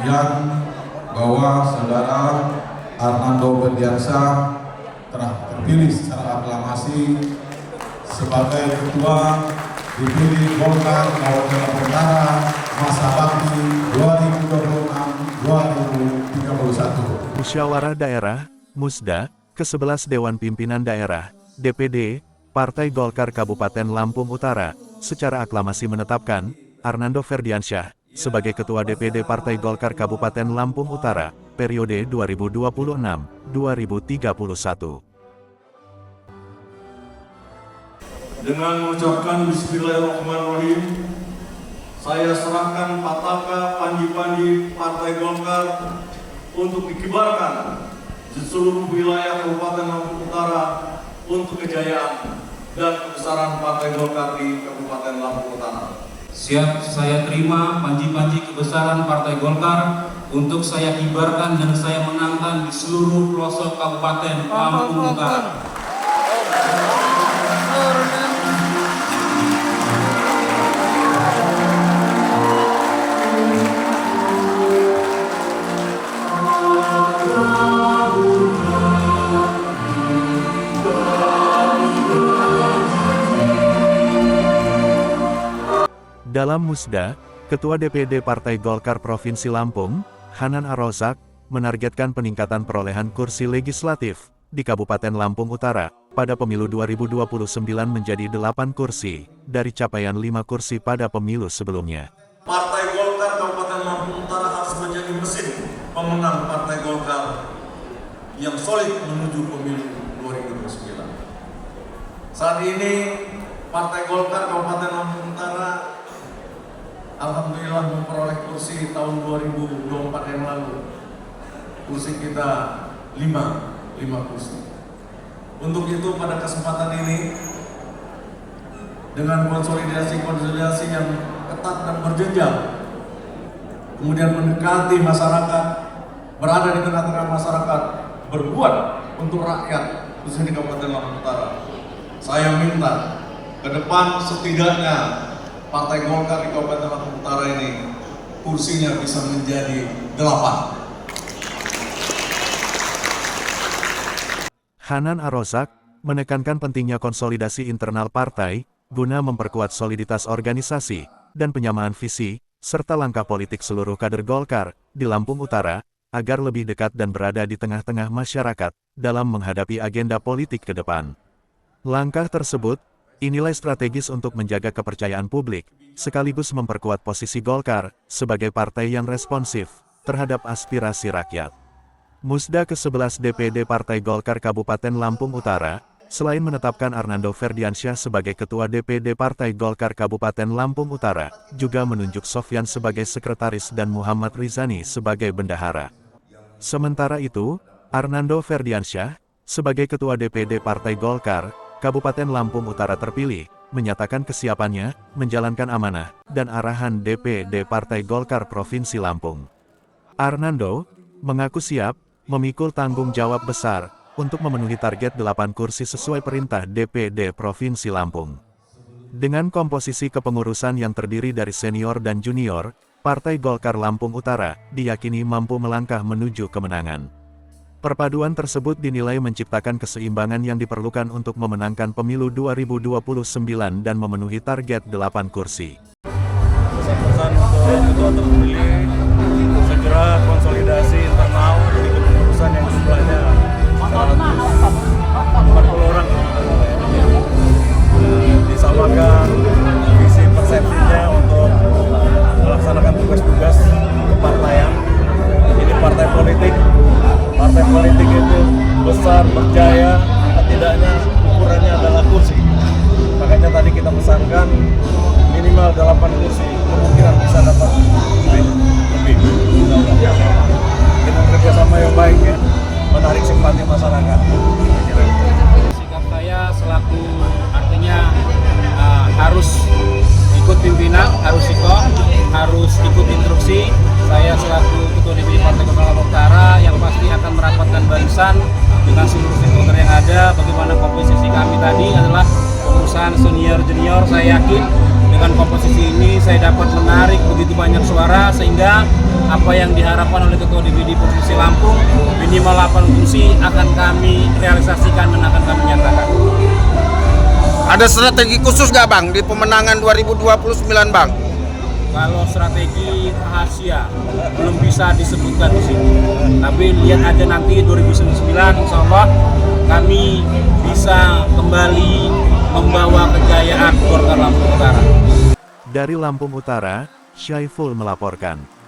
demikian bahwa saudara Arnando Ferdiansyah telah terpilih secara aklamasi sebagai Ketua DPD Golkar Kabupaten Utara masa bakti 2026-2031. Musyawarah Daerah, Musda, ke-11 Dewan Pimpinan Daerah, DPD, Partai Golkar Kabupaten Lampung Utara, secara aklamasi menetapkan Arnando Ferdiansyah sebagai Ketua DPD Partai Golkar Kabupaten Lampung Utara, periode 2026-2031. Dengan mengucapkan Bismillahirrahmanirrahim, saya serahkan Pataka Panji-Panji Partai Golkar untuk dikibarkan di seluruh wilayah Kabupaten Lampung Utara untuk kejayaan dan kebesaran Partai Golkar di Kabupaten Lampung Utara. Siap saya terima panji-panji kebesaran Partai Golkar untuk saya kibarkan dan saya menangkan di seluruh pelosok Kabupaten Lampung Utara. Dalam Musda, Ketua DPD Partai Golkar Provinsi Lampung, Hanan Ar-Rozak, menargetkan peningkatan perolehan kursi legislatif di Kabupaten Lampung Utara pada pemilu 2029 menjadi 8 kursi, dari capaian 5 kursi pada pemilu sebelumnya. Partai Golkar Kabupaten Lampung Utara harus menjadi mesin pemenang Partai Golkar yang solid menuju pemilu 2029. Saat ini Partai Golkar Kabupaten Lampung Utara alhamdulillah memperoleh kursi tahun 2024 yang lalu. Kursi kita 5 kursi. Untuk itu pada kesempatan ini, dengan konsolidasi yang ketat dan berjenjang, kemudian mendekati masyarakat, berada di tengah-tengah masyarakat, berbuat untuk rakyat, khususnya di Kabupaten Lampung Utara. Saya minta ke depan setidaknya Partai Golkar di Kabupaten Lampung Utara ini kursinya bisa menjadi 8. Hanan Ar-Rozak menekankan pentingnya konsolidasi internal partai guna memperkuat soliditas organisasi dan penyamaan visi serta langkah politik seluruh kader Golkar di Lampung Utara agar lebih dekat dan berada di tengah-tengah masyarakat dalam menghadapi agenda politik ke depan. Langkah tersebut dinilai strategis untuk menjaga kepercayaan publik, sekaligus memperkuat posisi Golkar sebagai partai yang responsif terhadap aspirasi rakyat. Musda ke-11 DPD Partai Golkar Kabupaten Lampung Utara, selain menetapkan Arnando Ferdiansyah sebagai Ketua DPD Partai Golkar Kabupaten Lampung Utara, juga menunjuk Sofyan sebagai Sekretaris dan Muhammad Rizani sebagai Bendahara. Sementara itu, Arnando Ferdiansyah, sebagai Ketua DPD Partai Golkar Kabupaten Lampung Utara terpilih, menyatakan kesiapannya menjalankan amanah dan arahan DPD Partai Golkar Provinsi Lampung. Arnando mengaku siap memikul tanggung jawab besar untuk memenuhi target 8 kursi sesuai perintah DPD Provinsi Lampung. Dengan komposisi kepengurusan yang terdiri dari senior dan junior, Partai Golkar Lampung Utara diyakini mampu melangkah menuju kemenangan. Perpaduan tersebut dinilai menciptakan keseimbangan yang diperlukan untuk memenangkan pemilu 2029 dan memenuhi target 8 kursi. Pesan-pesan untuk ketua terpilih segera konsolidasi internal di kepengurusan yang jumlahnya 140 orang. Disamakan visi persepsinya untuk melaksanakan tugas-tugas kepartaian. Ini partai politik. Partai politik itu besar, berjaya, tidaknya ukurannya adalah kursi. Makanya tadi kita pesankan minimal 8 kursi, kemungkinan bisa dapat lebih. Kita kerjasama yang baik ya, menarik simpati masyarakat. Sikap saya selaku artinya harus ikut pimpinan, harus ikut instruksi. Saya selaku Ketua DPD Partai Golkar Lampung Utara yang pasti akan merapatkan barisan dengan seluruh stakeholder yang ada. Bagaimana komposisi kami tadi adalah pengurusan senior-junior. Saya yakin dengan komposisi ini saya dapat menarik begitu banyak suara sehingga apa yang diharapkan oleh Ketua DPD Provinsi Lampung, minimal 8 kursi akan kami realisasikan dan akan kami nyatakan. Ada strategi khusus nggak Bang di pemenangan 2029 Bang? Kalau strategi rahasia belum bisa disebutkan di sini. Tapi lihat aja nanti 2029, insya Allah kami bisa kembali membawa kejayaan Golkar Lampung Utara. Dari Lampung Utara, Syaiful melaporkan.